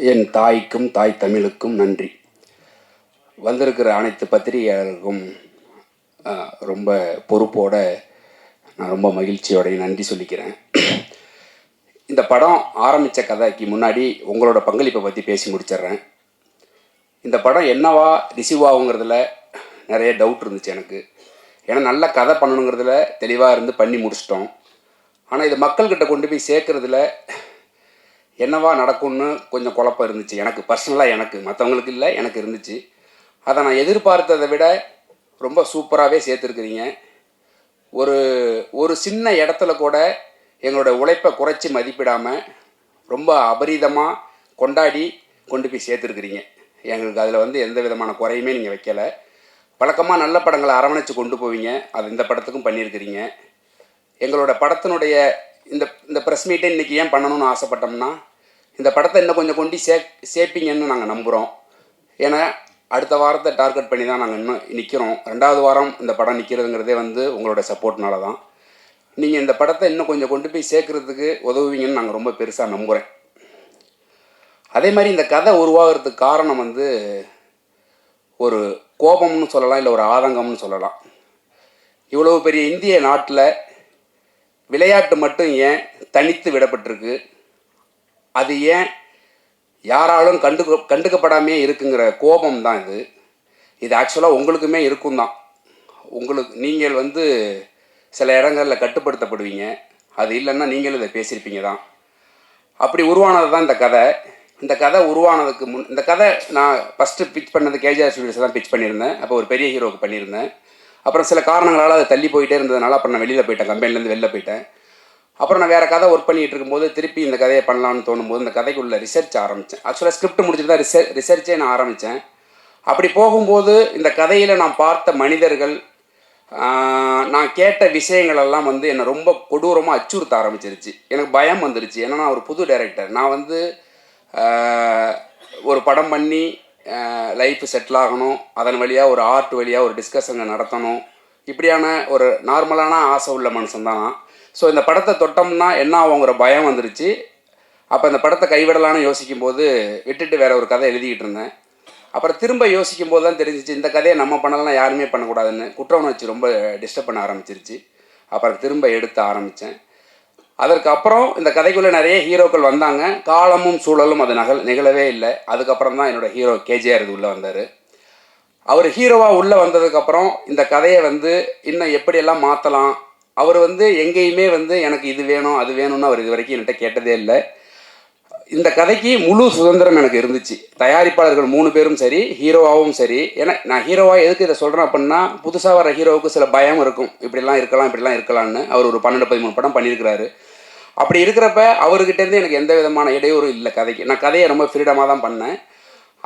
என் தாய்க்கும் தாய் தமிழுக்கும் நன்றி. வந்திருக்கிற அனைத்து பத்திரிகையாளர்களுக்கும் ரொம்ப பொறுப்போட நான் ரொம்ப மகிழ்ச்சியோடைய நன்றி சொல்லிக்கிறேன். இந்த படம் ஆரம்பித்த கதைக்கு முன்னாடி உங்களோட பங்களிப்பை பற்றி பேசி முடிச்சிட்றேன். இந்த படம் என்னவா ரிசீவ் ஆகுங்கிறதுல நிறைய டவுட் இருந்துச்சு எனக்கு. ஏன்னா நல்ல கதை பண்ணணுங்கிறதுல தெளிவாக இருந்து பண்ணி முடிச்சிட்டோம். ஆனால் இது மக்கள்கிட்ட கொண்டு போய் சேர்க்குறதுல என்னவா நடக்கும்னு கொஞ்சம் குழப்பம் இருந்துச்சு எனக்கு பர்சனலாக. எனக்கு மற்றவங்களுக்கு இல்லை, எனக்கு இருந்துச்சு. அதை நான் எதிர்பார்த்ததை விட ரொம்ப சூப்பராகவே சேர்த்துருக்குறீங்க. ஒரு ஒரு சின்ன இடத்துல கூட எங்களோட உழைப்பை குறைச்சி மதிப்பிடாமல் ரொம்ப அபரீதமாக கொண்டாடி கொண்டு போய் சேர்த்துருக்குறீங்க. எங்களுக்கு அதில் எந்த விதமான குறையுமே நீங்கள் வைக்கலை. வழக்கமாக நல்ல படங்களை அரவணைச்சு கொண்டு போவீங்க, அது இந்த படத்துக்கும் பண்ணியிருக்கிறீங்க. எங்களோட படத்தினுடைய இந்த ப்ரெஸ் மீட்டை இன்றைக்கி ஏன் பண்ணணும்னு ஆசைப்பட்டோம்னா, இந்த படத்தை இன்னும் கொஞ்சம் கொண்டு சேர்ப்பீங்கன்னு நாங்கள் நம்புகிறோம். ஏன்னா அடுத்த வாரத்தை டார்கெட் பண்ணி தான் நாங்கள் இன்னும் நிற்கிறோம். 2வது வாரம் இந்த படம் நிற்கிறதுங்கிறதே உங்களோட சப்போர்ட்னால தான். நீங்கள் இந்த படத்தை இன்னும் கொஞ்சம் கொண்டு போய் சேர்க்குறதுக்கு உதவுவீங்கன்னு நாங்கள் ரொம்ப பெருசாக நம்புகிறேன். அதே மாதிரி இந்த கதை உருவாகிறதுக்கு காரணம் ஒரு கோபம்னு சொல்லலாம், இல்லை ஒரு ஆதங்கம்னு சொல்லலாம். இவ்வளவு பெரிய இந்திய நாட்டில் விளையாட்டு மட்டும் ஏன் தனித்து விடப்பட்டிருக்கு, அது ஏன் யாராலும் கண்டுக்கப்படாமே இருக்குங்கிற கோபம் தான் இது ஆக்சுவலாக உங்களுக்குமே இருக்கும் தான். நீங்கள் சில இடங்களில் கட்டுப்படுத்தப்படுவீங்க, அது இல்லைன்னா நீங்களும் இதை பேசியிருப்பீங்க தான். அப்படி உருவானது தான் இந்த கதை. இந்த கதை உருவானதுக்கு இந்த கதை நான் ஃபஸ்ட்டு பிச் பண்ணது கேஜிஆர் ஸ்டுடியோஸ் தான் பிச் பண்ணியிருந்தேன். அப்போ ஒரு பெரிய ஹீரோவுக்கு பண்ணியிருந்தேன். அப்புறம் சில காரணங்களால் அதை தள்ளி போயிட்டே இருந்ததுனால அப்புறம் நான் வெளியில் போயிட்டேன், கம்பெனிலேருந்து வெளில போயிட்டேன். அப்புறம் நான் வேறு கதை ஒர்க் பண்ணிகிட்டு இருக்கும்போது திருப்பி இந்த கதையை பண்ணலான்னு தோணும்போது இந்த கதைக்குள்ள ரிசர்ச் ஆரம்பித்தேன். ஆக்சுவலாக ஸ்கிரிப்ட் முடிச்சுட்டு தான் ரிசர்ச்சே நான் ஆரம்பித்தேன். அப்படி போகும்போது இந்த கதையில் நான் பார்த்த மனிதர்கள், நான் கேட்ட விஷயங்களெல்லாம் என்னை ரொம்ப கொடூரமாக அச்சுறுத்த ஆரம்பிச்சிருச்சு. எனக்கு பயம் வந்துருச்சு. ஏன்னா நான் ஒரு புது டைரக்டர். நான் ஒரு படம் பண்ணி லைஃப் செட்டில் ஆகணும், அதன் வழியாக ஒரு ஆர்ட் வழியாக ஒரு டிஸ்கஷனை நடத்தணும், இப்படியான ஒரு நார்மலான ஆசை உள்ள மனுஷன் தான் நான். ஸோ இந்த படத்தை தொட்டோம்னா என்ன ஆகுங்கிற பயம் வந்துருச்சு. அப்போ இந்த படத்தை கைவிடலான்னு யோசிக்கும்போது விட்டுட்டு வேறு ஒரு கதை எழுதிக்கிட்டு இருந்தேன். அப்புறம் திரும்ப யோசிக்கும் போது தான் தெரிஞ்சிச்சு இந்த கதையை நம்ம பண்ணலாம், யாருமே பண்ணக்கூடாதுன்னு. குற்ற உணர்ச்சி ரொம்ப டிஸ்டர்ப் பண்ண ஆரம்பிச்சிருச்சு. அப்புறம் திரும்ப எடுத்து ஆரம்பித்தேன். அதற்கப்புறம் இந்த கதைக்குள்ளே நிறைய ஹீரோக்கள் வந்தாங்க. காலமும் சூழலும் அது நிகழவே இல்லை. அதுக்கப்புறம் தான் என்னோடய ஹீரோ கேஜிஆர் இது உள்ளே வந்தார். அவர் ஹீரோவாக உள்ளே வந்ததுக்கப்புறம் இந்த கதையை இன்னும் எப்படியெல்லாம் மாற்றலாம், அவர் எங்கேயுமே எனக்கு இது வேணும் அது வேணும்னு அவர் இது வரைக்கும் என்கிட்ட கேட்டதே இல்லை. இந்த கதைக்கு முழு சுதந்திரம் எனக்கு இருந்துச்சு. தயாரிப்பாளர்கள் 3 பேரும் சரி, ஹீரோவாகவும் சரி. ஏன்னா நான் ஹீரோவாக எதுக்கு இதை சொல்கிறேன் அப்படின்னா, புதுசாக வர ஹீரோவுக்கு சில பயம் இருக்கும், இப்படிலாம் இருக்கலாம் இப்படிலாம் இருக்கலான்னு. அவர் ஒரு 12-13 படம் பண்ணியிருக்கிறாரு. அப்படி இருக்கிறப்ப அவர்கிட்டேருந்து எனக்கு எந்த விதமான இடையூறும் இல்லை கதைக்கு. நான் கதையை ரொம்ப ஃப்ரீடமாக தான் பண்ணேன்.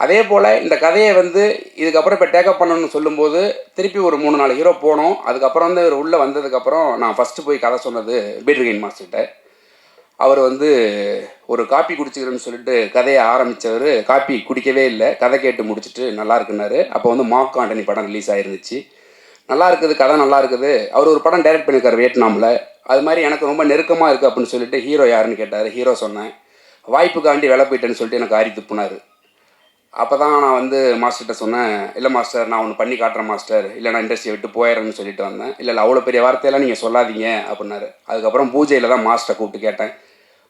அதே போல் இந்த கதையை இதுக்கப்புறம் இப்போ டேக்கப் பண்ணணும்னு சொல்லும்போது திருப்பி ஒரு 3-4 ஹீரோ போனோம். அதுக்கப்புறம் இவர் உள்ளே வந்ததுக்கப்புறம் நான் ஃபஸ்ட்டு போய் கதை சொன்னது பீட்ரிகைன் மாஸ்டர்கிட்ட. அவர் ஒரு காப்பி குடிச்சிக்கிறேன்னு சொல்லிட்டு கதையை ஆரம்பித்தவர் காப்பி குடிக்கவே இல்லை. கதை கேட்டு முடிச்சுட்டு நல்லா இருக்குன்னாரு. அப்போ மார்க் ஆண்டனி படம் ரிலீஸ் ஆகிருந்துச்சு. நல்லா இருக்குது, கதை நல்லா இருக்குது. அவர் ஒரு படம் டைரக்ட் பண்ணியிருக்காரு வியட்நாமில். அது மாதிரி எனக்கு ரொம்ப நெருக்கமாக இருக்குது அப்படின்னு சொல்லிட்டு ஹீரோ யாருன்னு கேட்டார். ஹீரோ சொன்னேன். வாய்ப்புக்காண்டி வேலை போயிட்டேன்னு சொல்லிட்டு எனக்கு ஆரி துப்புனார். அப்போ தான் நான் மாஸ்டர்கிட்ட சொன்னேன், இல்லை மாஸ்டர் நான் ஒன்று பண்ணி காட்டுறேன் மாஸ்டர், இல்லை நான் இண்டஸ்ட்ரியை விட்டு போயிடுறேன்னு சொல்லிட்டு வந்தேன். இல்லை அவ்வளோ பெரிய வார்த்தையெல்லாம் நீங்கள் சொல்லாதீங்க அப்படின்னாரு. அதுக்கப்புறம் பூஜையில் தான் மாஸ்டரை கூப்பிட்டு கேட்டேன்,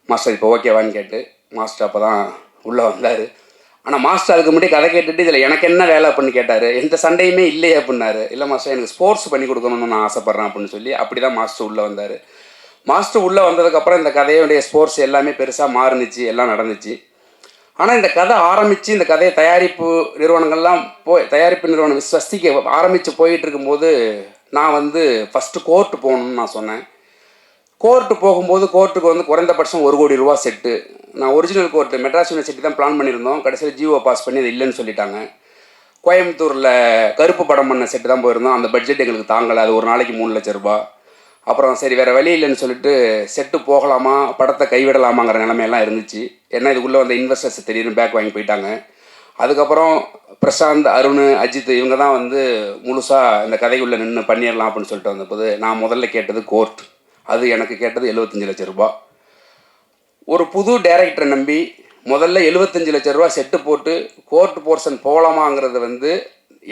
மாஸ்டர் இப்போ ஓகேவான்னு கேட்டு. மாஸ்டர் அப்போ தான் உள்ளே வந்தார். ஆனால் மாஸ்டர் அதுக்கு முன்னாடி கதை கேட்டுட்டு இதில் எனக்கு என்ன வேலை அப்படின்னு கேட்டார். எந்த சண்டையுமே இல்லையே அப்படின்னாரு. இல்லை மாஸ்டர் எனக்கு ஸ்போர்ட்ஸ் பண்ணி கொடுக்கணும்னு நான் ஆசைப்பட்றேன் அப்படின்னு சொல்லி அப்படி தான் மாஸ்டர் உள்ளே வந்தார். மாஸ்டர் உள்ளே வந்ததுக்கப்புறம் இந்த கதையுடைய ஸ்போர்ட்ஸ் எல்லாமே பெருசாக மாறுனுச்சு, எல்லாம் நடந்துச்சு. ஆனால் இந்த கதை ஆரம்பித்து இந்த கதையை தயாரிப்பு நிறுவனங்கள்லாம் தயாரிப்பு நிறுவனம் ஸ்வஸ்திக்கு ஆரம்பித்து போயிட்டு இருக்கும்போது நான் ஃபஸ்ட்டு கோர்ட்டு போகணுன்னு நான் சொன்னேன். கோர்ட்டு போகும்போது கோர்ட்டுக்கு குறைந்தபட்சம் 1 கோடி ரூபா செட்டு. நான் ஒரிஜினல் கோர்ட்டு மெட்ராஸ் யூனிவர்சிட்டி தான் பிளான் பண்ணியிருந்தோம். கடைசியில் ஜிஓ பாஸ் பண்ணி அது இல்லைன்னு சொல்லிட்டாங்க. கோயம்புத்தூரில் கருப்பு படம் பண்ண செட்டு தான் போயிருந்தோம். அந்த பட்ஜெட் எங்களுக்கு தாங்கலை. அது ஒரு நாளைக்கு 3 லட்ச ரூபா. அப்புறம் சரி வேறு வழி இல்லைன்னு சொல்லிட்டு செட்டு போகலாமா படத்தை கைவிடலாமாங்கிற நிலைமையெல்லாம் இருந்துச்சு. ஏன்னா இதுக்குள்ளே இன்வெஸ்டர்ஸ் திடீர்னு பேக் வாங்கி போயிட்டாங்க. அதுக்கப்புறம் பிரசாந்த், அருண், அஜித் இவங்க தான் முழுசாக இந்த கதைக்குள்ளே நின்று பண்ணிடலாம் அப்படின்னு சொல்லிட்டு வந்தபோது நான் முதல்ல கேட்டது கோர்ட். அது எனக்கு கேட்டது 75 லட்ச ரூபா. ஒரு புது டைரக்டரை நம்பி முதல்ல 75 லட்ச ரூபா செட்டு போட்டு கோர்ட் போர்ஷன் போகலாமாங்கிறது வந்து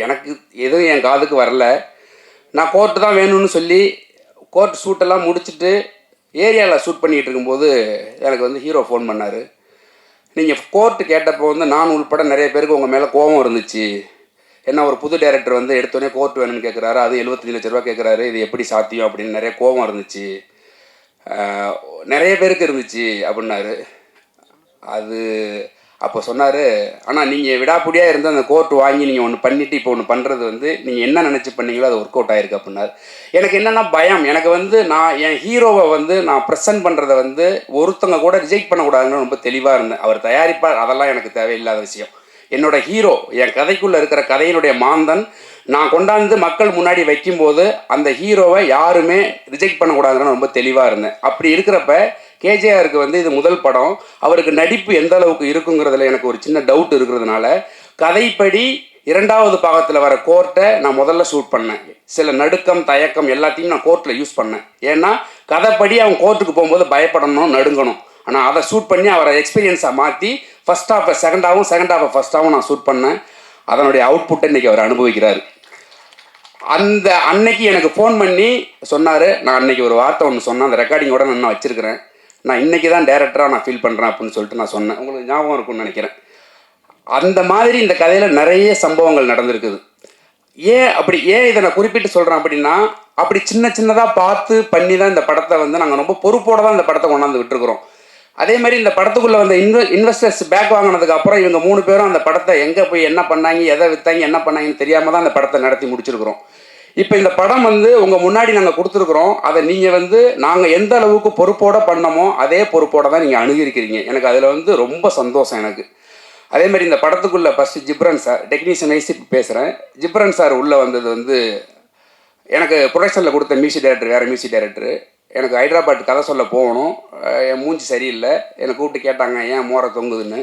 எனக்கு எதுவும் என் காதுக்கு வரல. நான் கோர்ட்டு தான் வேணும்னு சொல்லி கோர்ட் ஷூட்டெல்லாம் முடிச்சுட்டு ஏரியாவில் ஷூட் பண்ணிகிட்டு இருக்கும்போது எனக்கு வந்து ஹீரோ ஃபோன் பண்ணார். நீங்கள் கோர்ட்டு கேட்டப்போ வந்து நான் உள்பட நிறைய பேருக்கு உங்கள் மேலே கோபம் இருந்துச்சு. என்ன ஒரு புது டைரக்டர் வந்து எடுத்தோடனே கோர்ட் வேணும்னு கேட்குறாரு, அது 75 லட்ச ரூபா கேட்குறாரு, இது எப்படி சாத்தியம் அப்படின்னு நிறைய கோபம் இருந்துச்சு, நிறைய பேருக்கு இருந்துச்சு அப்படின்னாரு. அது அப்போ சொன்னார், ஆனால் நீங்கள் விடாப்பிடியாக இருந்து அந்த கோர்ட் வாங்கி நீங்கள் ஒன்று பண்ணிவிட்டு இப்போ ஒன்று பண்ணுறது வந்து நீங்கள் என்ன நினச்சி பண்ணீங்களோ அது ஒர்க் அவுட் ஆகிருக்கு அப்படின்னாரு. எனக்கு என்னென்னா பயம், எனக்கு வந்து நான் என் ஹீரோவை வந்து நான் ப்ரெசென்ட் பண்ணுறதை வந்து ஒருத்தங்க கூட ரிஜெக்ட் பண்ணக்கூடாதுன்னு ரொம்ப தெளிவாக இருந்தேன். அவர் தயாரிப்பார், அதெல்லாம் எனக்கு தேவையில்லாத விஷயம். என்னோடய ஹீரோ, என் கதைக்குள்ளே இருக்கிற கதையினுடைய மாந்தன் நான் கொண்டாந்து மக்கள் முன்னாடி வைக்கும்போது அந்த ஹீரோவை யாருமே ரிஜெக்ட் பண்ணக்கூடாதுன்னு ரொம்ப தெளிவாக இருந்தேன். அப்படி இருக்கிறப்ப கேஜேஆருக்கு வந்து இது முதல் படம், அவருக்கு நடிப்பு எந்த அளவுக்கு இருக்குங்கிறதுல எனக்கு ஒரு சின்ன டவுட் இருக்கிறதுனால கதைப்படி 2வது பாகத்தில் வர கோர்ட்டை நான் முதல்ல ஷூட் பண்ணேன். சில நடுக்கம் தயக்கம் எல்லாத்தையும் நான் கோர்ட்டில் யூஸ் பண்ணேன். ஏன்னா கதைப்படி அவன் கோர்ட்டுக்கு போகும்போது பயப்படணும், நடுங்கணும். ஆனால் அதை ஷூட் பண்ணி அவரை எக்ஸ்பீரியன்ஸாக மாற்றி ஃபஸ்ட் ஹாஃபை செகண்டாகவும் செகண்ட் ஹாஃபை ஃபஸ்ட்டாகவும் நான் ஷூட் பண்ணேன். அதனுடைய அவுட்புட்டை இன்றைக்கி அவர் அனுபவிக்கிறார். அந்த அன்னைக்கு எனக்கு ஃபோன் பண்ணி சொன்னார், நான் அன்றைக்கி ஒரு வார்த்தை ஒன்று சொன்னேன், அந்த ரெக்கார்டிங்கோட நான் வச்சுருக்கிறேன், நான் இன்றைக்கி தான் டேரக்டராக நான் ஃபீல் பண்ணுறேன் அப்படின்னு சொல்லிட்டு நான் சொன்னேன். உங்களுக்கு ஞாபகம் இருக்கும்னு நினைக்கிறேன். அந்த மாதிரி இந்த கதையில் நிறைய சம்பவங்கள் நடந்திருக்குது. ஏன் இதை நான் குறிப்பிட்டு சொல்கிறேன் அப்படின்னா, அப்படி சின்ன சின்னதாக பார்த்து பண்ணி தான் இந்த படத்தை வந்து நாங்கள் ரொம்ப பொறுப்போடு தான் இந்த படத்தை கொண்டாந்து விட்டுருக்குறோம். அதே மாதிரி இந்த படத்துக்குள்ளே வந்த இன்வெஸ்டர்ஸ் பேக் வாங்கினதுக்கு அப்புறம் இவங்க 3 பேரும் அந்த படத்தை எங்கே போய் என்ன பண்ணாங்க, எதை விற்றாங்க, என்ன பண்ணாங்கன்னு தெரியாமல் தான் அந்த படத்தை நடத்தி முடிச்சிருக்கிறோம். இப்போ இந்த படம் வந்து உங்கள் முன்னாடி நாங்கள் கொடுத்துருக்குறோம். அதை நீங்கள் வந்து நாங்கள் எந்த அளவுக்கு பொறுப்போடு பண்ணமோ அதே பொறுப்போடு தான் நீங்கள் அணுகிருக்கிறீங்க. எனக்கு அதில் வந்து ரொம்ப சந்தோஷம் எனக்கு. அதே மாதிரி இந்த படத்துக்குள்ளே first Jibran sir, technician wise இப்போ பேசுகிறேன். ஜிப்ரன் சார் உள்ளே வந்தது வந்து எனக்கு ப்ரொடக்ஷனில் கொடுத்த மியூசிக் டைரக்டர், வேறு மியூசிக் டைரக்டரு. எனக்கு ஹைதராபாத் கதை சொல்ல போகணும், என் மூஞ்சி சரியில்லை, என்னை கூப்பிட்டு கேட்டாங்க ஏன் மோரை தொங்குதுன்னு.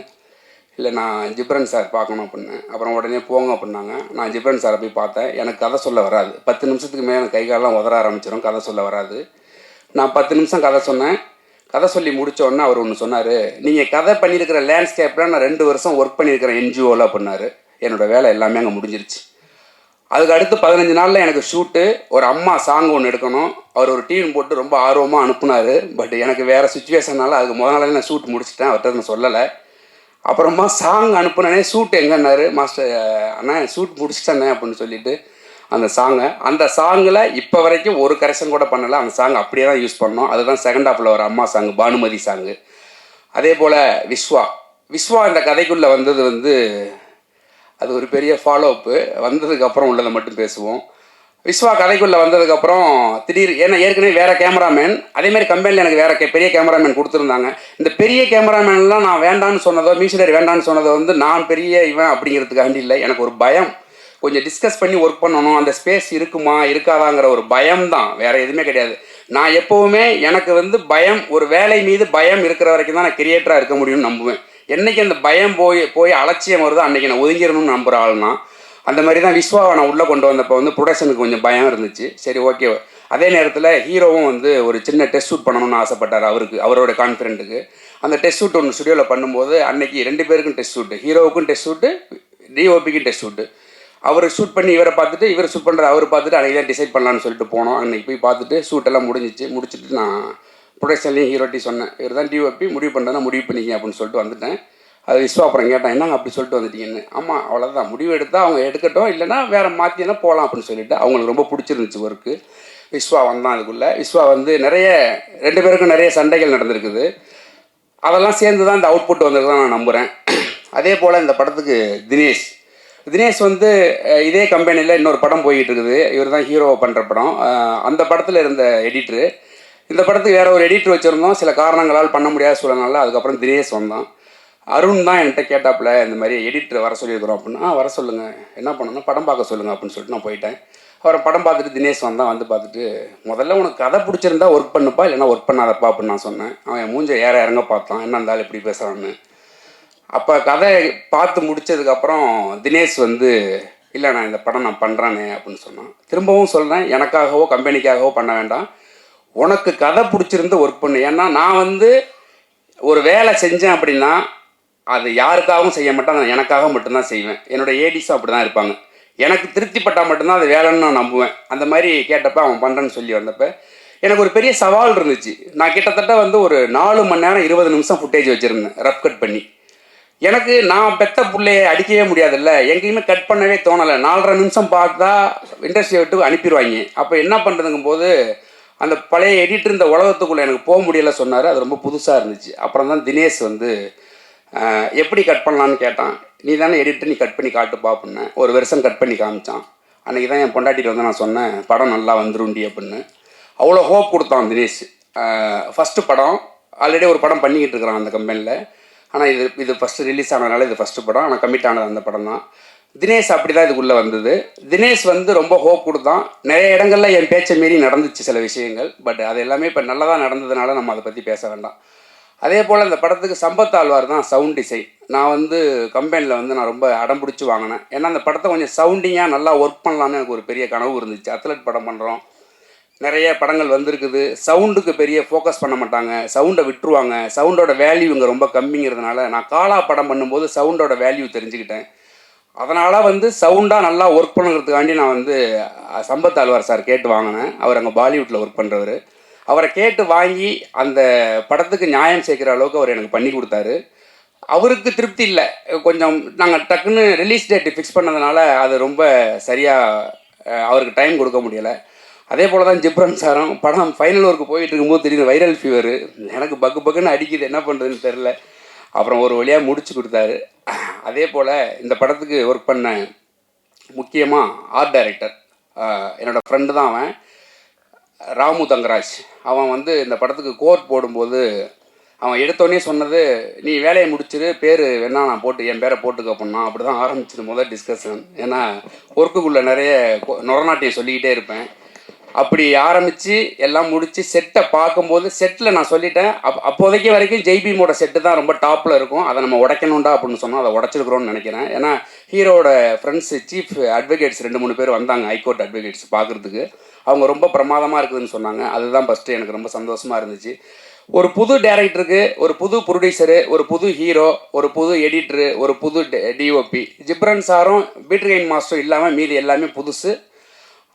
இல்லை நான் ஜிப்ரன் சார் பார்க்கணும் அப்படின்னேன். அப்புறம் உடனே போங்க அப்படின்னாங்க. நான் ஜிப்ரன் சாரை போய் பார்த்தேன். எனக்கு கதை சொல்ல வராது, 10 நிமிஷத்துக்கு மேலே எனக்கு கை காலெலாம் உதற ஆரம்பிச்சிடும், கதை சொல்ல வராது. நான் 10 நிமிஷம் கதை சொன்னேன். கதை சொல்லி முடித்தோடனே அவர் ஒன்று சொன்னார், நீங்கள் கதை பண்ணியிருக்கிற லேண்ட்ஸ்கேப்பில் நான் 2 வருஷம் ஒர்க் பண்ணியிருக்கிறேன் என்ஜிஓவில் அப்படின்னாரு. என்னோடய வேலை எல்லாமே அங்கே முடிஞ்சிருச்சு. அதுக்கு அடுத்து 15 நாளில் எனக்கு ஷூட்டு, ஒரு அம்மா சாங் ஒன்று எடுக்கணும். அவர் ஒரு டீம் போட்டு ரொம்ப ஆர்வமாக அனுப்புனார். பட் எனக்கு வேறு சுச்சுவேஷனால் அதுக்கு முதல் நாளே நான் ஷூட் முடிச்சிட்டேன், அவர்கிட்ட நான் சொல்லலை. அப்புறமா சாங் அனுப்புனே, ஷூட் எங்கன்னாரு. மாஸ்டர் அண்ணா ஷூட் முடிச்சிட்டேண்ணே அப்படின்னு சொல்லிட்டு அந்த சாங்கில் இப்போ வரைக்கும் ஒரு கரெக்ஷன் கூட பண்ணலை. அந்த சாங் அப்படியே தான் யூஸ் பண்ணோம். அதுதான் செகண்ட் ஹாஃபில் வர அம்மா சாங், பானுமதி சாங்கு. அதே போல் விஸ்வா இந்த கதைக்குள்ளே வந்தது வந்து அது ஒரு பெரிய ஃபாலோஅப்பு. வந்ததுக்கப்புறம் உள்ளதை மட்டும் பேசுவோம். விஸ்வா கதைக்குள்ளே வந்ததுக்கப்புறம் ஏன்னா ஏற்கனவே வேறு கேமராமேன், அதேமாதிரி கம்பெனியில் எனக்கு வேறு பெரிய கேமராமேன் கொடுத்துருந்தாங்க. இந்த பெரிய கேமராமேன்லாம் நான் வேண்டான்னு சொன்னதோ, மியூசிக் வேண்டான்னு சொன்னதோ வந்து நான் பெரிய இவன் அப்படிங்கிறதுக்காண்டி இல்லை. எனக்கு ஒரு பயம், கொஞ்சம் டிஸ்கஸ் பண்ணி ஒர்க் பண்ணணும், அந்த ஸ்பேஸ் இருக்குமா இருக்காதாங்கிற ஒரு பயம் தான், வேறு எதுவுமே கிடையாது. நான் எப்போவுமே எனக்கு வந்து பயம், ஒரு வேலை மீது பயம் இருக்கிற வரைக்கும் தான் நான் கிரியேட்டராக இருக்க முடியும்னு நம்புவேன். என்றைக்கு அந்த பயம் போய் அலட்சியம் வருதோ அன்றைக்கி நான் ஒதுங்கிடணும்னு நம்புகிற ஆள்னா. அந்த மாதிரி தான் விஸ்வாவை நான் உள்ளே கொண்டு வந்தப்போ வந்து ப்ரொடக்ஷனுக்கு கொஞ்சம் பயம் இருந்துச்சு. சரி ஓகே. அதே நேரத்தில் ஹீரோவும் வந்து ஒரு சின்ன டெஸ்ட் ஷூட் பண்ணணும்னு ஆசைப்பட்டார். அவரோட கான்ஃபிடென்ட்டுக்கு அந்த டெஸ்ட் ஷூட் ஒன்று ஸ்டுடியோவில் பண்ணும்போது அன்றைக்கி 2 பேருக்கும் டெஸ்ட் ஷூட்டு, ஹீரோவுக்கும் டெஸ்ட் ஷூட்டு, டிஓபிக்கும் டெஸ்ட் ஷூட்டு. அவர் ஷூட் பண்ணி இவரை பார்த்துட்டு, இவர் ஷூட் பண்ணுறது அவர் பார்த்துட்டு அன்றைக்கி தான் டிசைட் பண்ணலான்னு சொல்லிட்டு போனோம். அன்றைக்கி போய் பார்த்துட்டு ஷூட்டெல்லாம் முடிச்சுட்டு நான் ப்ரொடக்ஷன்லேயும் ஹீரோட்டி சொன்னேன், இவர் தான் டிஓபி, முடிவு பண்ணுறதுனா முடிவு பண்ணிக்க அப்படின்னு சொல்லிட்டு வந்துட்டேன். அது விஸ்வா அப்புறம் கேட்டான், என்னங்க அப்படி சொல்லிட்டு வந்துட்டீங்கன்னு. ஆமாம் அவ்வளோதான், முடிவு எடுத்தால் அவங்க எடுக்கட்டும், இல்லைனா வேறு மாற்றினா போகலாம் அப்படின்னு சொல்லிட்டு அவங்களுக்கு ரொம்ப பிடிச்சிருந்துச்சு ஒர்க்கு. விஸ்வா வந்தான். அதுக்குள்ளே விஸ்வா வந்து 2 பேருக்கும் நிறைய சண்டைகள் நடந்திருக்குது. அதெல்லாம் சேர்ந்து தான் இந்த அவுட்புட் வந்திருக்குதான் நான் நம்புகிறேன். அதே போல் இந்த படத்துக்கு தினேஷ் வந்து இதே கம்பெனியில் இன்னொரு படம் போய்கிட்டு இருக்குது. இவர் தான் ஹீரோ பண்ணுற படம். அந்த படத்தில் இருந்த எடிட்ரு. இந்த படத்துக்கு வேறு ஒரு எடிட்ரு வச்சுருந்தோம். சில காரணங்களால் பண்ண முடியாத சூழல்னால அதுக்கப்புறம் தினேஷ் வந்தான். அருண் தான் என்கிட்ட கேட்டாப்புல, இந்த மாதிரி எடிட்டர் வர சொல்லியிருக்கிறோம் அப்படின்னா, வர சொல்லுங்கள், என்ன பண்ணணும் படம் பார்க்க சொல்லுங்கள் அப்படின்னு சொல்லிட்டு நான் போயிட்டேன். அவரை படம் பார்த்துட்டு தினேஷ் வந்தான். வந்து பார்த்துட்டு, முதல்ல உனக்கு கதை பிடிச்சிருந்தா ஒர்க் பண்ணுப்பா, இல்லைனா ஒர்க் பண்ணாதப்பா அப்படின்னு நான் சொன்னேன். அவன் என் மூஞ்சை இறங்க பார்த்தான், என்ன இருந்தாலும் இப்படி பேசுகிறான்னு. அப்போ கதை பார்த்து முடித்ததுக்கப்புறம் தினேஷ் வந்து, இல்லை நான் இந்த படம் நான் பண்ணுறேனே அப்படின்னு சொன்னான். திரும்பவும் சொல்கிறேன், எனக்காகவோ கம்பெனிக்காகவோ பண்ண வேண்டாம், உனக்கு கதை பிடிச்சிருந்து ஒர்க் பண்ணு. ஏன்னா நான் வந்து ஒரு வேலை செஞ்சேன் அப்படின்னா அது யாருக்காகவும் செய்ய மாட்டேன், நான் எனக்காக மட்டும்தான் செய்வேன். என்னோட ஏடிஸும் அப்படி தான் இருப்பாங்க. எனக்கு திருப்திப்பட்டால் மட்டும்தான் அது வேலைன்னு நான் நம்புவேன். அந்த மாதிரி கேட்டப்ப அவன் பண்ணுறேன்னு சொல்லி வந்தப்போ எனக்கு ஒரு பெரிய சவால் இருந்துச்சு. நான் கிட்டத்தட்ட வந்து ஒரு 4 மணி நேரம் 20 நிமிஷம் ஃபுட்டேஜ் வச்சுருந்தேன் ரப் கட் பண்ணி. எனக்கு நான் பெத்த பிள்ளையை அடிக்கவே முடியாதுல்ல, எங்கேயுமே கட் பண்ணவே தோணலை. 4.5 நிமிஷம் பார்த்தா இண்டஸ்ட்ரியை விட்டு அனுப்பிடுவாங்க. அப்போ என்ன பண்ணுறதுங்கும் போது அந்த பழைய எடிட்டர் இந்த உலகத்துக்குள்ளே எனக்கு போக முடியலை சொன்னார். அது ரொம்ப புதுசாக இருந்துச்சு. அப்புறம் தான் தினேஷ் வந்து எப்படி கட் பண்ணலான்னு கேட்டான். நீ தானே எடிட்டர், நீ கட் பண்ணி காட்டு பார்ப்புன்னேன். ஒரு வருஷம் கட் பண்ணி காமிச்சான். அன்றைக்கி தான் என் பொண்டாட்டிட்டு வந்து நான் சொன்னேன், படம் நல்லா வந்துருண்டி அப்படின்னு. அவ்வளோ ஹோப் கொடுத்தான் தினேஷ். ஃபஸ்ட்டு படம், ஆல்ரெடி ஒரு படம் பண்ணிக்கிட்டு இருக்கிறான் அந்த கம்பெனியில். ஆனால் இது ஃபஸ்ட்டு ரிலீஸ் ஆனதுனால இது ஃபஸ்ட்டு படம். ஆனால் கமிட் ஆனது அந்த படம் தான். தினேஷ் அப்படி தான் இதுக்குள்ளே வந்தது. தினேஷ் வந்து ரொம்ப ஹோப் கொடுத்தான். நிறைய இடங்களில் என் பேச்சை மீறி நடந்துச்சு சில விஷயங்கள். பட் அது எல்லாமே இப்போ நல்லதாக நடந்ததுனால நம்ம அதை பற்றி பேச வேண்டாம். அதே போல் இந்த படத்துக்கு சம்பத் ஆழ்வார் தான் சவுண்ட் டிசைன். நான் வந்து கம்பெனியில் வந்து நான் ரொம்ப அடம் பிடிச்சி வாங்கினேன். ஏன்னா அந்த படத்தை கொஞ்சம் சவுண்டிங்காக நல்லா ஒர்க் பண்ணலான்னு எனக்கு ஒரு பெரிய கனவு இருந்துச்சு. அத்லட் படம் பண்ணுறோம், நிறைய படங்கள் வந்திருக்குது. சவுண்டுக்கு பெரிய ஃபோக்கஸ் பண்ண மாட்டாங்க, சவுண்டை விட்டுருவாங்க. சவுண்டோட வேல்யூ இங்கே ரொம்ப கம்மிங்கிறதுனால நான் காலா படம் பண்ணும்போது சவுண்டோட வேல்யூ தெரிஞ்சுக்கிட்டேன். அதனால் வந்து சவுண்டாக நல்லா ஒர்க் பண்ணுறதுக்காண்டி நான் வந்து சம்பத் ஆழ்வார் சார் கேட்டு வாங்கினேன். அவர் அங்கே பாலிவுட்டில் ஒர்க் பண்ணுறவர். அவரை கேட்டு வாங்கி அந்த படத்துக்கு நியாயம் சேர்க்குற அளவுக்கு அவர் எனக்கு பண்ணி கொடுத்தாரு. அவருக்கு திருப்தி இல்லை. கொஞ்சம் நாங்கள் டக்குன்னு ரிலீஸ் டேட்டு ஃபிக்ஸ் பண்ணதுனால அது ரொம்ப சரியாக அவருக்கு டைம் கொடுக்க முடியலை. அதே போல் தான் ஜிப்ரன் சாரும் படம் ஃபைனல் ஒர்க்கு போயிட்டு இருக்கும்போது திடீர்னு வைரல் ஃபீவர் எனக்கு பக்குன்னு அடிக்குது, என்ன பண்ணுறதுன்னு தெரில. அப்புறம் ஒரு வழியாக முடிச்சு கொடுத்தாரு. அதே போல் இந்த படத்துக்கு ஒர்க் பண்ண முக்கியமாக ஆர்ட் டைரக்டர் என்னோடய ஃப்ரெண்டு தான் அவன், ராமு தங்கராஜ். அவன் வந்து இந்த படத்துக்கு கோட் போடும்போது அவன் எடுத்தோடனே சொன்னது, நீ வேலையை முடிச்சிரு, பேர் வேணா நான் போட்டு என் பேரை போட்டுக்க பண்ணான். அப்படி தான் ஆரம்பிச்சிது முதல் டிஸ்கஷன். ஏன்னா ஒர்க்குக்குள்ளே நிறைய நொரநாட்டியம் சொல்லிக்கிட்டே இருப்பேன். அப்படி ஆரம்பித்து எல்லாம் முடித்து செட்டை பார்க்கும்போது செட்டில் நான் சொல்லிட்டேன், அப்போதைக்கு வரைக்கும் ஜெய்பீமோட செட்டு தான் ரொம்ப டாப்பில் இருக்கும், அதை நம்ம உடைக்கணும்டா அப்படின்னு சொன்னால் அதை உடச்சிருக்கிறோன்னு நினைக்கிறேன். ஏன்னா ஹீரோட ஃப்ரெண்ட்ஸு சீஃப் அட்வொகேட்ஸ் 2-3 பேர் வந்தாங்க, ஹைகோர்ட் அட்வொகேட்ஸ் பார்க்குறதுக்கு. அவங்க ரொம்ப பிரமாதமாக இருக்குதுன்னு சொன்னாங்க. அதுதான் ஃபஸ்ட்டு எனக்கு ரொம்ப சந்தோஷமாக இருந்துச்சு. ஒரு புது டைரக்டருக்கு, ஒரு புது ப்ரொடியூசரு, ஒரு புது ஹீரோ, ஒரு புது எடிட்டரு, ஒரு புது டிஓபி. ஜிப்ரன் சாரும் பீட்ரிகைன் மாஸ்டரும் இல்லாமல் மீதி எல்லாமே புதுசு.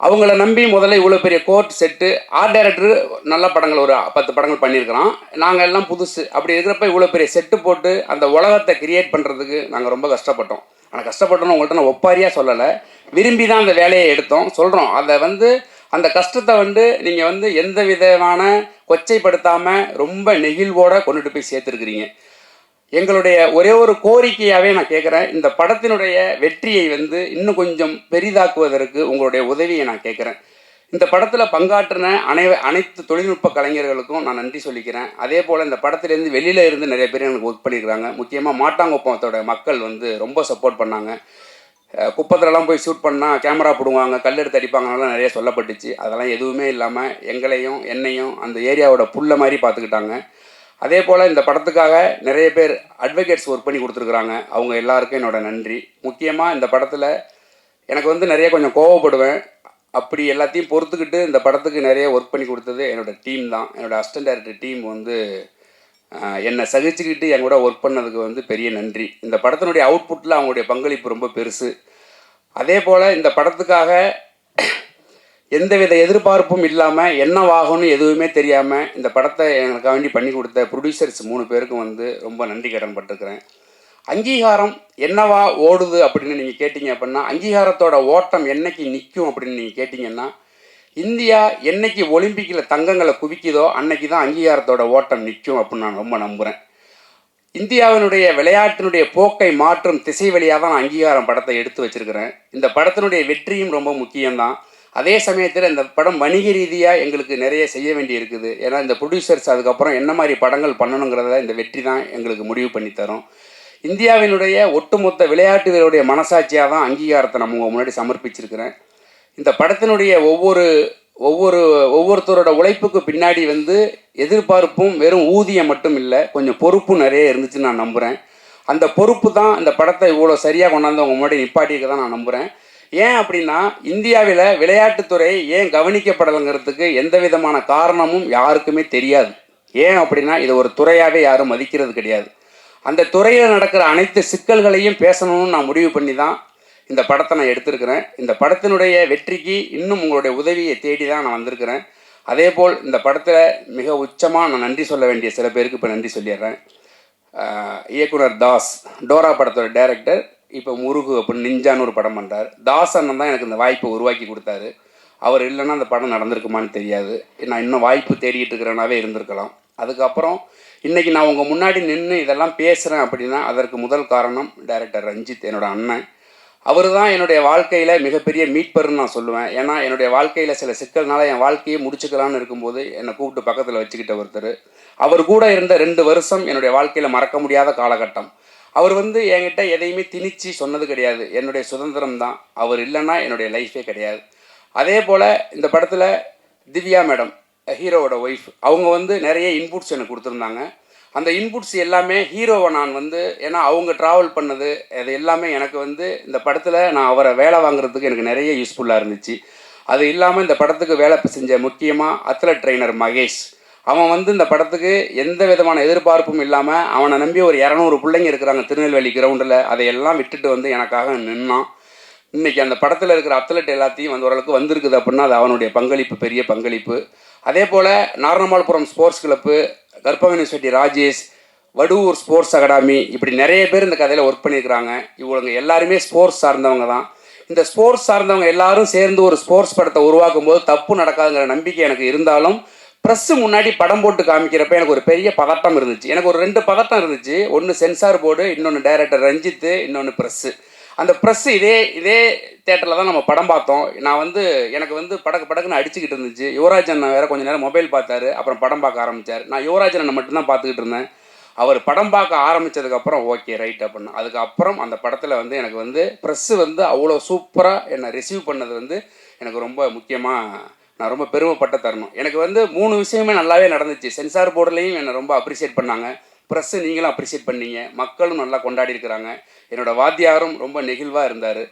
அவங்கள நம்பி முதல்ல இவ்வளோ பெரிய கோர்ட் செட்டு, ஆர்ட் டைரக்டரு நல்ல படங்கள் ஒரு 10 படங்கள் பண்ணியிருக்கிறோம், நாங்கள் எல்லாம் புதுசு. அப்படி இருக்கிறப்ப இவ்வளோ பெரிய செட்டு போட்டு அந்த உலகத்தை கிரியேட் பண்ணுறதுக்கு நாங்கள் ரொம்ப கஷ்டப்பட்டோம். ஆனால் கஷ்டப்பட்டோன்னு உங்கள்கிட்ட நான் ஒப்பாரியாக சொல்லலை, விரும்பி தான் அந்த வேலையை எடுத்தோம். சொல்கிறோம், அதை வந்து அந்த கஷ்டத்தை வந்து நீங்கள் வந்து எந்த விதமான கொச்சைப்படுத்தாமல் ரொம்ப நெகிழ்வோடு கொண்டுட்டு போய் சேர்த்துருக்கிறீங்க. எங்களுடைய ஒரே ஒரு கோரிக்கையாகவே நான் கேட்குறேன், இந்த படத்தினுடைய வெற்றியை வந்து இன்னும் கொஞ்சம் பெரிதாக்குவதற்கு உங்களுடைய உதவியை நான் கேட்குறேன். இந்த படத்தில் பங்காற்றின அனைத்து தொழில்நுட்ப கலைஞர்களுக்கும் நான் நன்றி சொல்லிக்கிறேன். அதே போல் இந்த படத்துலேருந்து வெளியில் இருந்து நிறைய பேர் எனக்கு ஒர்க் பண்ணியிருக்கிறாங்க. முக்கியமாக மாட்டாங்குப்பத்தோட மக்கள் வந்து ரொம்ப சப்போர்ட் பண்ணாங்க. குப்பத்துலலாம் போய் ஷூட் பண்ணால் கேமரா போடுவாங்க, கல் எடுத்து அடிப்பாங்கலாம் நிறைய சொல்லப்பட்டுச்சு. அதெல்லாம் எதுவுமே இல்லாமல் எங்களையும் என்னையும் அந்த ஏரியாவோட புல்லை மாதிரி பார்த்துக்கிட்டாங்க. அதே போல் இந்த படத்துக்காக நிறைய பேர் அட்வொகேட்ஸ் ஒர்க் பண்ணி கொடுத்துருக்குறாங்க. அவங்க எல்லாருக்கும் என்னோடய நன்றி. முக்கியமாக இந்த படத்தில் எனக்கு வந்து நிறைய கொஞ்சம் கோவப்படுவேன். அப்படி எல்லாத்தையும் பொறுத்துக்கிட்டு இந்த படத்துக்கு நிறைய ஒர்க் பண்ணி கொடுத்தது என்னோடய டீம் தான். என்னோடய அசிஸ்டன்ட் டைரக்டர் டீம் வந்து என்னை சகிச்சுக்கிட்டு என் கூட ஒர்க் பண்ணதுக்கு வந்து பெரிய நன்றி. இந்த படத்தினுடைய அவுட்புட்டில் அவங்களுடைய பங்களிப்பு ரொம்ப பெருசு. அதே போல் இந்த படத்துக்காக எந்தவித எதிர்பார்ப்பும் இல்லாமல் என்னவாகும்னு எதுவுமே தெரியாமல் இந்த படத்தை எனக்கு வேண்டி பண்ணி கொடுத்த ப்ரொடியூசர்ஸ் 3 பேருக்கும் வந்து ரொம்ப நன்றி கடன் பட்டிருக்கிறேன். அங்கீகாரம் என்னவா ஓடுது அப்படின்னு நீங்கள் கேட்டிங்க அப்படின்னா, அங்கீகாரத்தோட ஓட்டம் என்னைக்கு நிற்கும் அப்படின்னு நீங்கள் கேட்டிங்கன்னா, இந்தியா என்னைக்கு ஒலிம்பிக்கில் தங்கங்களை குவிக்குதோ அன்னைக்கு தான் அங்கீகாரத்தோட ஓட்டம் நிற்கும் அப்படின்னு நான் ரொம்ப நம்புகிறேன். இந்தியாவினுடைய விளையாட்டினுடைய போக்கை மாற்றும் திசை வழியாக தான் நான் அங்கீகாரம் படத்தை எடுத்து வச்சுருக்கிறேன். இந்த படத்தினுடைய வெற்றியும் ரொம்ப முக்கியம்தான். அதே சமயத்தில் இந்த படம் வணிக ரீதியாக எங்களுக்கு நிறைய செய்ய வேண்டி இருக்குது. ஏன்னா இந்த ப்ரொடியூசர்ஸ் அதுக்கப்புறம் என்ன மாதிரி படங்கள் பண்ணணுங்கிறத இந்த வெற்றி தான் எங்களுக்கு முடிவு பண்ணி தரும். இந்தியாவினுடைய ஒட்டுமொத்த விளையாட்டு வீரருடைய மனசாட்சியாக தான் அங்கீகாரத்தை நம்ம முன்னாடி சமர்ப்பிச்சிருக்கிறேன். இந்த படத்தினுடைய ஒவ்வொருத்தரோட உழைப்புக்கு பின்னாடி வந்து எதிர்பார்ப்பும் வெறும் ஊதியம் மட்டும் இல்லை, கொஞ்சம் பொறுப்பும் நிறைய இருந்துச்சுன்னு நான் நம்புகிறேன். அந்த பொறுப்பு தான் இந்த படத்தை இவ்வளோ சரியாக கொண்டாந்து அவங்க முன்னாடி நிப்பாட்டியிருக்க தான் நான் நம்புகிறேன். ஏன் அப்படின்னா, இந்தியாவில் விளையாட்டுத்துறை ஏன் கவனிக்கப்படலைங்கிறதுக்கு எந்த விதமான காரணமும் யாருக்குமே தெரியாது. ஏன் அப்படின்னா, இதை ஒரு துறையாகவே யாரும் மதிக்கிறது கிடையாது. அந்த துறையில் நடக்கிற அனைத்து சிக்கல்களையும் பேசணும்னு நான் முடிவு பண்ணி தான் இந்த படத்தை நான் எடுத்திருக்கிறேன். இந்த படத்தினுடைய வெற்றிக்கு இன்னும் உங்களுடைய உதவியை தேடி தான் நான் வந்திருக்கிறேன். அதேபோல் இந்த படத்தில் மிக உச்சமாக நான் நன்றி சொல்ல வேண்டிய சில பேருக்கு இப்போ நன்றி சொல்லிடுறேன். இயக்குனர் தாஸ், டோரா படத்தோட டைரக்டர், இப்போ முருகு அப்படின்னு நிஞ்சான்னு ஒரு படம் பண்ணுறார். தாஸ் அண்ணன் தான் எனக்கு இந்த வாய்ப்பை உருவாக்கி கொடுத்தாரு. அவர் இல்லைன்னா அந்த படம் நடந்திருக்குமான்னு தெரியாது. நான் இன்னும் வாய்ப்பு தேடிட்டு இருக்கிறனாவே இருந்திருக்கலாம். அதுக்கப்புறம் இன்றைக்கி நான் உங்கள் முன்னாடி நின்று இதெல்லாம் பேசுகிறேன் அப்படின்னா அதற்கு முதல் காரணம் டைரக்டர் ரஞ்சித், என்னோட அண்ணன். அவர் தான் என்னுடைய வாழ்க்கையில் மிகப்பெரிய மீட்பர்னு நான் சொல்லுவேன். ஏன்னா என்னுடைய வாழ்க்கையில் சில சிக்கல்னால என் வாழ்க்கையை முடிச்சுக்கலான்னு இருக்கும்போது என்னை கூப்பிட்டு பக்கத்தில் வச்சுக்கிட்ட ஒருத்தர். அவர் கூட இருந்த 2 வருஷம் என்னுடைய வாழ்க்கையில் மறக்க முடியாத காலகட்டம். அவர் என்கிட்ட எதையுமே திணிச்சு சொன்னது கிடையாது. என்னுடைய சுதந்திரம் தான். அவர் இல்லைன்னா என்னுடைய லைஃபே கிடையாது. அதே போல் இந்த படத்தில் திவ்யா மேடம், ஹீரோவோட ஒய்ஃப், அவங்க நிறைய இன்புட்ஸ் எனக்கு கொடுத்துருந்தாங்க. அந்த இன்புட்ஸ் எல்லாமே ஹீரோவை நான் ஏன்னா அவங்க ட்ராவல் பண்ணது அது எல்லாமே எனக்கு இந்த படத்தில் நான் அவரை வேலை வாங்குறதுக்கு எனக்கு நிறைய யூஸ்ஃபுல்லாக இருந்துச்சு. அது இல்லாமல் இந்த படத்துக்கு வேலை செஞ்ச முக்கியமாக அத்லட் ட்ரெயினர் மகேஷ், அவன் இந்த படத்துக்கு எந்த விதமான எதிர்பார்ப்பும் இல்லாமல் அவனை நம்பி ஒரு 200 பிள்ளைங்க இருக்கிறாங்க திருநெல்வேலி கிரவுண்டில். அதையெல்லாம் விட்டுட்டு எனக்காக நின்னான். இன்றைக்கி அந்த படத்தில் இருக்கிற அத்லட் எல்லாத்தையும் ஓரளவுக்கு வந்திருக்குது அப்படின்னா அது அவனுடைய பங்களிப்பு, பெரிய பங்களிப்பு. அதே போல் நாரணமால்புரம் ஸ்போர்ட்ஸ் கிளப்பு, கற்பக செட்டி ராஜேஷ், வடுவூர் ஸ்போர்ட்ஸ் அகாடமி, இப்படி நிறைய பேர் இந்த கதையில் ஒர்க் பண்ணியிருக்கிறாங்க. இவங்க எல்லாருமே ஸ்போர்ட்ஸ் சார்ந்தவங்க தான். இந்த ஸ்போர்ட்ஸ் சார்ந்தவங்க எல்லாரும் சேர்ந்து ஒரு ஸ்போர்ட்ஸ் படத்தை உருவாக்கும் போது தப்பு நடக்காதுங்கிற நம்பிக்கை எனக்கு இருந்தாலும் ப்ரெஸ்ஸு முன்னாடி படம் போட்டு காமிக்கிறப்ப எனக்கு ஒரு பெரிய பதட்டம் இருந்துச்சு. எனக்கு ஒரு 2 பதட்டம் இருந்துச்சு. ஒன்று சென்சார் போர்டு, இன்னொன்று டைரக்டர் ரஞ்சித்து, இன்னொன்று ப்ரெஸ்ஸு. அந்த ப்ரெஸ்ஸு இதே தேட்டரில் தான் நம்ம படம் பார்த்தோம். நான் எனக்கு படக்குன்னு அடிச்சுக்கிட்டு இருந்துச்சு. யுவராஜ் அண்ணன் வேறு கொஞ்சம் நேரம் மொபைல் பார்த்தாரு. அப்புறம் படம் பார்க்க ஆரம்பித்தார். நான் யுவராஜ் அண்ணனை மட்டும்தான் பார்த்துக்கிட்டு இருந்தேன். அவர் படம் பார்க்க ஆரம்பித்ததுக்கப்புறம் ஓகே ரைட் அப்படின்னா அதுக்கப்புறம் அந்த படத்தில் எனக்கு ப்ரெஸ்ஸு அவ்வளோ சூப்பராக என்னை ரிசீவ் பண்ணது எனக்கு ரொம்ப முக்கியமாக நான் ரொம்ப பெருமைப்பட்ட தருணம். எனக்கு 3 விஷயமே நல்லாவே நடந்துச்சு. சென்சார் போர்டுலேயும் என்னை ரொம்ப அப்ரிஷியேட் பண்ணாங்க. ப்ரெஸ்ஸு நீங்களும் அப்ரிஷியேட் பண்ணீங்க. மக்களும் நல்லா கொண்டாடி இருக்கிறாங்க. என்னோடய வாத்தியாரும் ரொம்ப நெகிழ்வாக இருந்தார்.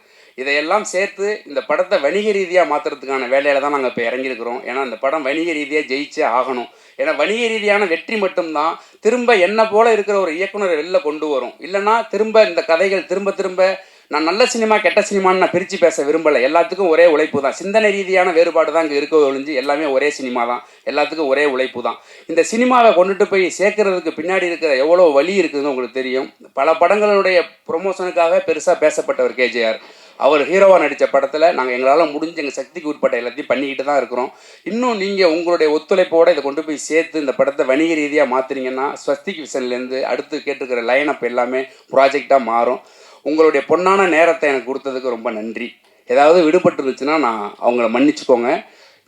இதையெல்லாம் சேர்த்து இந்த படத்தை வணிக ரீதியாக மாற்றுறதுக்கான வேலையில் தான் நாங்கள் இப்போ இறங்கியிருக்கிறோம். ஏன்னா இந்த படம் வணிக ரீதியாக ஜெயிச்சே ஆகணும். ஏன்னா வணிக ரீதியான வெற்றி மட்டும்தான் திரும்ப என்ன போல் இருக்கிற ஒரு இயக்குனரை வெளில கொண்டு வரும். இல்லைன்னா திரும்ப இந்த கதைகள் திரும்ப நான் நல்ல சினிமா கெட்ட சினிமான்னு நான் பிரித்து பேச விரும்பலை. எல்லாத்துக்கும் ஒரே உழைப்பு தான். சிந்தனை ரீதியான வேறுபாடு தான் இங்கே இருக்க ஒழிஞ்சு எல்லாமே ஒரே சினிமா தான். எல்லாத்துக்கும் ஒரே உழைப்பு தான். இந்த சினிமாவை கொண்டுட்டு போய் சேர்க்கறதுக்கு பின்னாடி இருக்கிற எவ்வளோ வழி இருக்குதுன்னு உங்களுக்கு தெரியும். பல படங்களுடைய ப்ரொமோஷனுக்காக பெருசாக பேசப்பட்டவர் கேஜேஆர். அவர் ஹீரோவாக நடித்த படத்தில் நாங்கள் எங்களால் முடிஞ்ச எங்கள் சக்திக்கு உட்பட்ட எல்லாத்தையும் பண்ணிக்கிட்டு தான் இருக்கிறோம். இன்னும் நீங்கள் உங்களுடைய ஒத்துழைப்போடு இதை கொண்டு போய் சேர்த்து இந்த படத்தை வணிக ரீதியாக மாற்றினீங்கன்னா ஸ்வஸ்திக் விஷன்லேருந்து அடுத்து கேட்டுருக்கிற லைனப் எல்லாமே ப்ராஜெக்டாக மாறும். உங்களுடைய பொன்னான நேரத்தை எனக்கு கொடுத்ததுக்கு ரொம்ப நன்றி. ஏதாவது விடுபட்டு இருந்துச்சுன்னா நான் அவங்கள மன்னிச்சுக்கோங்க.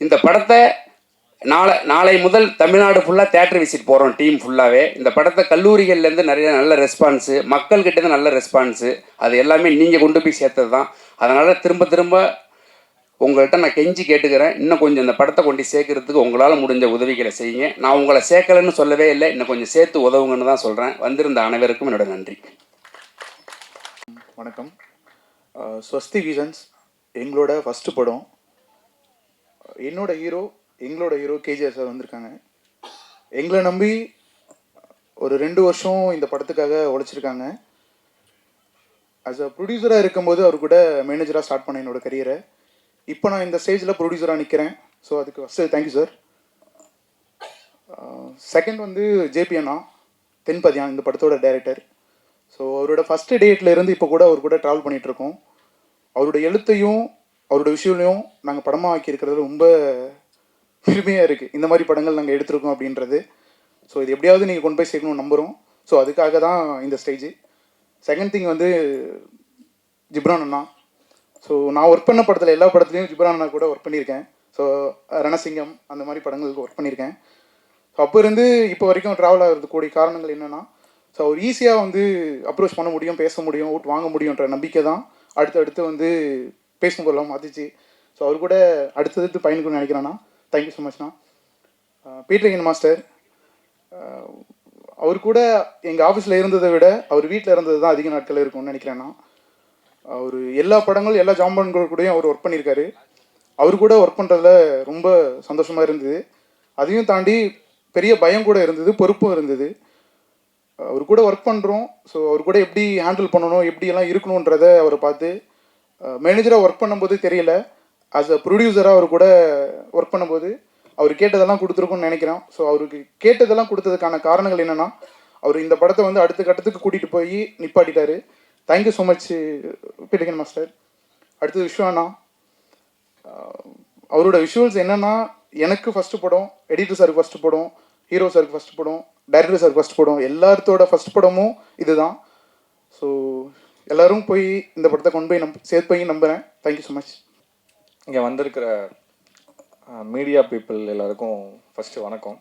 இந்த படத்தை நாளை முதல் தமிழ்நாடு ஃபுல்லாக தேட்டர் விசிட் போகிறோம் டீம் ஃபுல்லாகவே. இந்த படத்தை கல்லூரிகள்லேருந்து நிறைய நல்ல ரெஸ்பான்ஸு, மக்கள்கிட்டேருந்து நல்ல ரெஸ்பான்ஸு, அது எல்லாமே நீங்கள் கொண்டு போய் சேர்த்தது தான். அதனால் திரும்ப உங்கள்கிட்ட நான் கெஞ்சி கேட்டுக்கிறேன். இன்னும் கொஞ்சம் இந்த படத்தை கொண்டு சேர்க்கறதுக்கு உங்களால் முடிஞ்ச உதவிகளை செய்யுங்க. நான் உங்களை சேர்க்கலைன்னு சொல்லவே இல்லை, இன்னும் கொஞ்சம் சேர்த்து உதவுங்கன்னு தான் சொல்கிறேன். வந்திருந்த அனைவருக்கும் என்னோட நன்றி. வணக்கம். ஸ்வஸ்தி விஷன்ஸ் எங்களோட ஃபஸ்ட்டு படம். எங்களோட ஹீரோ கேஜிஆர் சார் வந்திருக்காங்க. எங்களை நம்பி ஒரு 2 வருஷம் இந்த படத்துக்காக உழைச்சிருக்காங்க. ஆஸ் அ ப்ரொடியூசராக இருக்கும்போது அவர் கூட மேனேஜராக ஸ்டார்ட் பண்ணேன் என்னோடய கரியரை. இப்போ நான் இந்த ஸ்டேஜில் ப்ரொடியூசராக நிற்கிறேன். ஸோ அதுக்கு first thank you sir. Second JP அண்ணா தென்பதியான், இந்த படத்தோட டைரக்டர். ஸோ அவரோட ஃபஸ்ட்டு டேட்லேருந்து இப்போ கூட அவர் கூட ட்ராவல் பண்ணிகிட்ருக்கோம். அவரோட எழுத்தையும் அவரோட விஷயங்களையும் நாங்கள் படமாக ஆக்கியிருக்கிறது ரொம்ப பெருமையாக இருக்குது. இந்த மாதிரி படங்கள் நாங்கள் எடுத்திருக்கோம் அப்படின்றது. ஸோ இது எப்படியாவது நீங்கள் கொண்டு போய் சேர்க்கணும்னு நம்புகிறோம். ஸோ அதுக்காக தான் இந்த ஸ்டேஜ். செகண்ட் திங் ஜிப்ரான் அண்ணா. ஸோ நான் ஒர்க் பண்ண படத்தில் எல்லா படத்துலையும் ஜிப்ரான் அண்ணா கூட ஒர்க் பண்ணியிருக்கேன். ஸோ ரணசிங்கம் அந்த மாதிரி படங்களுக்கு ஒர்க் பண்ணியிருக்கேன். ஸோ அப்போ இருந்து இப்போ வரைக்கும் ட்ராவல் ஆகிறதுக்கூடிய காரணங்கள் என்னென்னா, ஸோ அவர் ஈஸியாக அப்ரோச் பண்ண முடியும், பேச முடியும், ஓட் வாங்க முடியுன்ற நம்பிக்கை தான் அடுத்து பேசும் போதெல்லாம் மாற்றிச்சு. ஸோ அவர் கூட அடுத்தடுத்து பயணிக்கணும்னு நினைக்கிறேன்னா தேங்க்யூ ஸோ மச்ண்ணா. பீட்டர் மாஸ்டர், அவர் கூட எங்கள் ஆஃபீஸில் இருந்ததை விட அவர் வீட்டில் இருந்தது தான் அதிக நாட்கள் இருக்கும்னு நினைக்கிறேன்னா. அவர் எல்லா படங்களும் எல்லா ஜாம்பன்கள் கூடயும் அவர் ஒர்க் பண்ணியிருக்காரு. அவர் கூட ஒர்க் பண்ணுறதுல ரொம்ப சந்தோஷமாக இருந்தது. அதையும் தாண்டி பெரிய பயம் கூட இருந்தது, பொறுப்பும் இருந்தது. அவர் கூட ஒர்க் பண்ணுறோம். ஸோ அவர் கூட எப்படி ஹேண்டில் பண்ணணும், எப்படியெல்லாம் இருக்கணுன்றதை அவரை பார்த்து மேனேஜராக ஒர்க் பண்ணும்போது தெரியல. ஆஸ் அ ப்ரொடியூசராக அவர் கூட ஒர்க் பண்ணும்போது அவர் கேட்டதெல்லாம் கொடுத்துருக்குன்னு நினைக்கிறேன். ஸோ அவருக்கு கேட்டதெல்லாம் கொடுத்ததுக்கான காரணங்கள் என்னென்னா, அவர் இந்த படத்தை வந்து அடுத்த கட்டத்துக்கு கூட்டிகிட்டு போய் நிப்பாட்டிட்டாரு. தேங்க்யூ ஸோ மச் பிடிகன் மாஸ்டர். அடுத்தது விஸ்வானா. அவரோட விஷுவல்ஸ் என்னென்னா, எனக்கு ஃபஸ்ட்டு படம், எடிட்டர் சாருக்கு ஃபஸ்ட்டு படம், ஹீரோ சாருக்கு ஃபஸ்ட்டு படம், டைரக்டர் சாருக்கு ஃபஸ்ட் படம், எல்லாத்தோட ஃபஸ்ட் படமும் இதுதான். ஸோ எல்லோரும் போய் இந்த படத்தை கொண்டு போய் சேர்ப்பையும் நம்புகிறேன். Thank you so much. இங்கே வந்திருக்கிற மீடியா பீப்புள் எல்லாருக்கும் ஃபஸ்ட்டு வணக்கம்.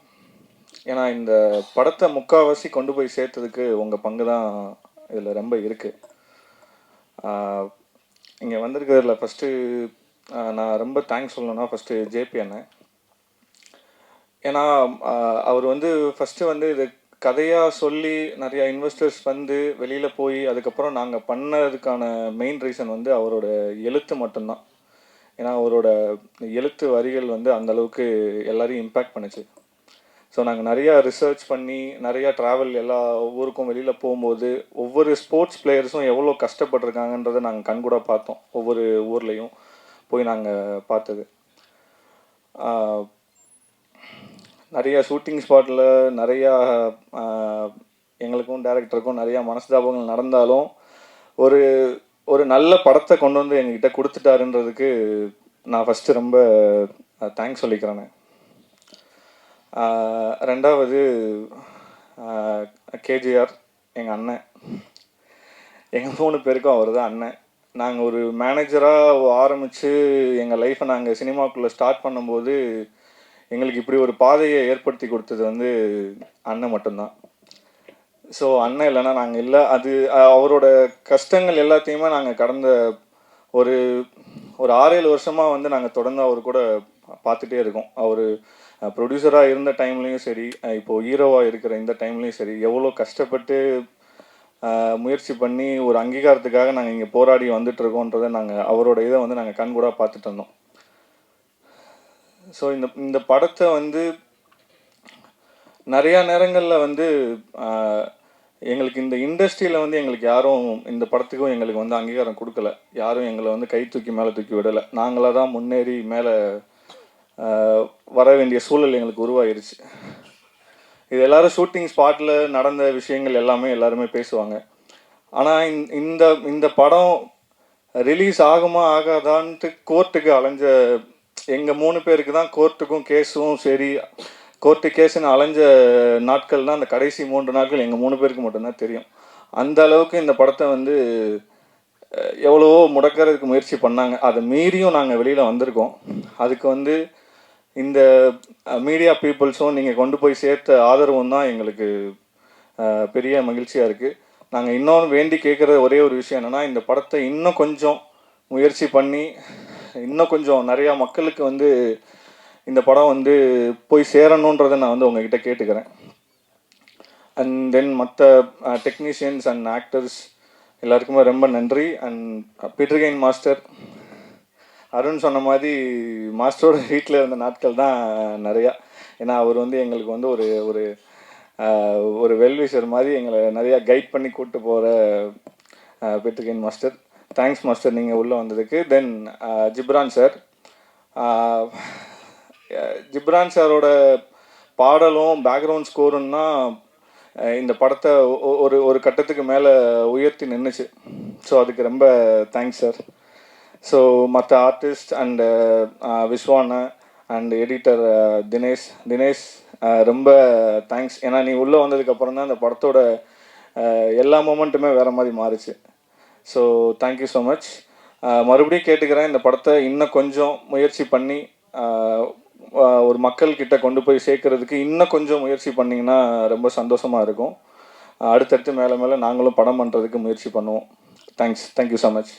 ஏன்னா இந்த படத்தை முக்கால்வாசி கொண்டு போய் சேர்த்ததுக்கு உங்கள் பங்கு தான் இதில் ரொம்ப இருக்குது. இங்கே வந்திருக்கிறதுல ஃபஸ்ட்டு நான் ரொம்ப தேங்க்ஸ் சொல்லணும்னா ஃபஸ்ட்டு ஜேபி அண்ணன். ஏன்னா அவர் வந்து ஃபஸ்ட்டு வந்து இது கதையாக சொல்லி நிறையா இன்வெஸ்டர்ஸ் வந்து வெளியில் போய் அதுக்கப்புறம் நாங்கள் பண்ணதுக்கான மெயின் ரீசன் வந்து அவரோட எழுத்து மட்டும்தான். ஏன்னா அவரோட எழுத்து வரிகள் வந்து அந்தளவுக்கு எல்லாரையும் இம்பேக்ட் பண்ணுச்சு. ஸோ நாங்கள் நிறையா ரிசர்ச் பண்ணி நிறையா ட்ராவல் எல்லா ஊருக்கும் வெளியில் போகும்போது ஒவ்வொரு ஸ்போர்ட்ஸ் பிளேயர்ஸும் எவ்வளோ கஷ்டப்பட்டிருக்காங்கன்றதை நாங்கள் கண்கூட பார்த்தோம். ஒவ்வொரு ஊர்லேயும் போய் நாங்கள் பார்த்தது. நிறையா ஷூட்டிங் ஸ்பாட்டில் நிறையா எங்களுக்கும் டைரக்டருக்கும் நிறையா மனஸ்தாபங்கள் நடந்தாலும் ஒரு ஒரு நல்ல படத்தை கொண்டு வந்து எங்ககிட்ட கொடுத்துட்டாருன்றதுக்கு நான் ஃபஸ்ட்டு ரொம்ப தேங்க்ஸ் சொல்லிக்கிறேன். ரெண்டாவது கேஜிஆர் எங்கள் அண்ணன். எங்கள் 3 பேருக்கும் அவர் தான் அண்ணன். நாங்கள் ஒரு மேனேஜராக ஆரம்பித்து எங்கள் லைஃப்பை நாங்கள் சினிமாக்குள்ளே ஸ்டார்ட் பண்ணும்போது எங்களுக்கு இப்படி ஒரு பாதையை ஏற்படுத்தி கொடுத்தது வந்து அண்ணன் மட்டும்தான். ஸோ அண்ணன் இல்லைன்னா நாங்கள் இல்லை. அது அவரோட கஷ்டங்கள் எல்லாத்தையுமே நாங்கள் கடந்த ஒரு 6-7 வருஷமாக வந்து நாங்கள் தொடர்ந்து அவர் கூட பார்த்துட்டே இருக்கோம். அவர் ப்ரொடியூசராக இருந்த டைம்லேயும் சரி, இப்போது ஹீரோவாக இருக்கிற இந்த டைம்லேயும் சரி, எவ்வளோ கஷ்டப்பட்டு முயற்சி பண்ணி ஒரு அங்கீகாரத்துக்காக நாங்கள் இங்கே போராடி வந்துட்டுருக்கோன்றதை நாங்கள் அவரோட இதை வந்து நாங்கள் கண்கூட பார்த்துட்டு இருந்தோம். ஸோ இந்த படத்தை வந்து நிறையா நேரங்களில் வந்து எங்களுக்கு இந்த இண்டஸ்ட்ரியில் வந்து எங்களுக்கு யாரும் இந்த படத்துக்கும் எங்களுக்கு வந்து அங்கீகாரம் கொடுக்கல. யாரும் எங்களை வந்து கை தூக்கி மேலே தூக்கி விடலை. நாங்களாக தான் முன்னேறி மேலே வர வேண்டிய சூழல் எங்களுக்கு உருவாயிருச்சு. இது எல்லோரும் ஷூட்டிங் ஸ்பாட்டில் நடந்த விஷயங்கள் எல்லாருமே பேசுவாங்க. ஆனால் இந்த படம் ரிலீஸ் ஆகுமா ஆகாதான்ட்டு கோர்ட்டுக்கு அலைஞ்ச எங்கள் 3 பேருக்கு தான் கோர்ட்டுக்கும் கேஸும் சரி, கோர்ட்டு கேஸுன்னு அலைஞ்ச நாட்கள் தான் அந்த கடைசி 3 நாட்கள் எங்கள் 3 பேருக்கு மட்டும்தான் தெரியும். அந்த அளவுக்கு இந்த படத்தை வந்து எவ்வளவோ முடக்கிறதுக்கு முயற்சி பண்ணாங்க. அதை மீறியும் நாங்கள் வெளியில் வந்திருக்கோம். அதுக்கு வந்து இந்த மீடியா பீப்புள்ஸும் நீங்கள் கொண்டு போய் சேர்த்த ஆதரவும் தான் எங்களுக்கு பெரிய மகிழ்ச்சியாக இருக்குது. நாங்கள் இன்னொன்று வேண்டி கேட்குற ஒரே ஒரு விஷயம் என்னென்னா, இந்த படத்தை இன்னும் கொஞ்சம் முயற்சி பண்ணி இன்னும் கொஞ்சம் நிறையா மக்களுக்கு வந்து இந்த படம் வந்து போய் சேரணுன்றதை நான் வந்து உங்ககிட்ட கேட்டுக்கிறேன். அண்ட் தென் மற்ற டெக்னீஷியன்ஸ் அண்ட் ஆக்டர்ஸ் எல்லாருக்குமே ரொம்ப நன்றி. அண்ட் பீட்டர்கெயின் மாஸ்டர், அருண் சொன்ன மாதிரி மாஸ்டரோட வீட்டில் இருந்த நாட்கள் தான் நிறையா. ஏன்னா அவர் வந்து எங்களுக்கு வந்து ஒரு வெல்விஷர் மாதிரி எங்களை நிறையா கைட் பண்ணி கூப்பிட்டு போகிற பீட்டர்கெயின் மாஸ்டர். தேங்க்ஸ் மாஸ்டர் நீங்கள் உள்ளே வந்ததுக்கு. தென் ஜிப்ரான் சார். ஜிப்ரான் சாரோட பாடலும் பேக்ரவுண்ட் ஸ்கோருன்னா இந்த படத்தை ஒரு கட்டத்துக்கு மேலே உயர்த்தி நின்றுச்சு. ஸோ அதுக்கு ரொம்ப தேங்க்ஸ் சார். ஸோ மற்ற artist and Viswana and editor Dinesh ரொம்ப தேங்க்ஸ். ஏன்னா நீ உள்ளே வந்ததுக்கப்புறம் தான் அந்த படத்தோட எல்லா மூமெண்ட்டுமே வேறு மாதிரி மாறிச்சு. So thank you so much. மறுபடியும் கேட்டுக்கிறேன், இந்த படத்தை இன்னும் கொஞ்சம் முயற்சி பண்ணி ஒரு மக்கள்கிட்ட கொண்டு போய் சேர்க்கறதுக்கு இன்னும் கொஞ்சம் முயற்சி பண்ணிங்கன்னா ரொம்ப சந்தோஷமாக இருக்கும். அடுத்தடுத்து மேலே நாங்களும் படம் பண்ணுறதுக்கு முயற்சி பண்ணுவோம். Thank you so much.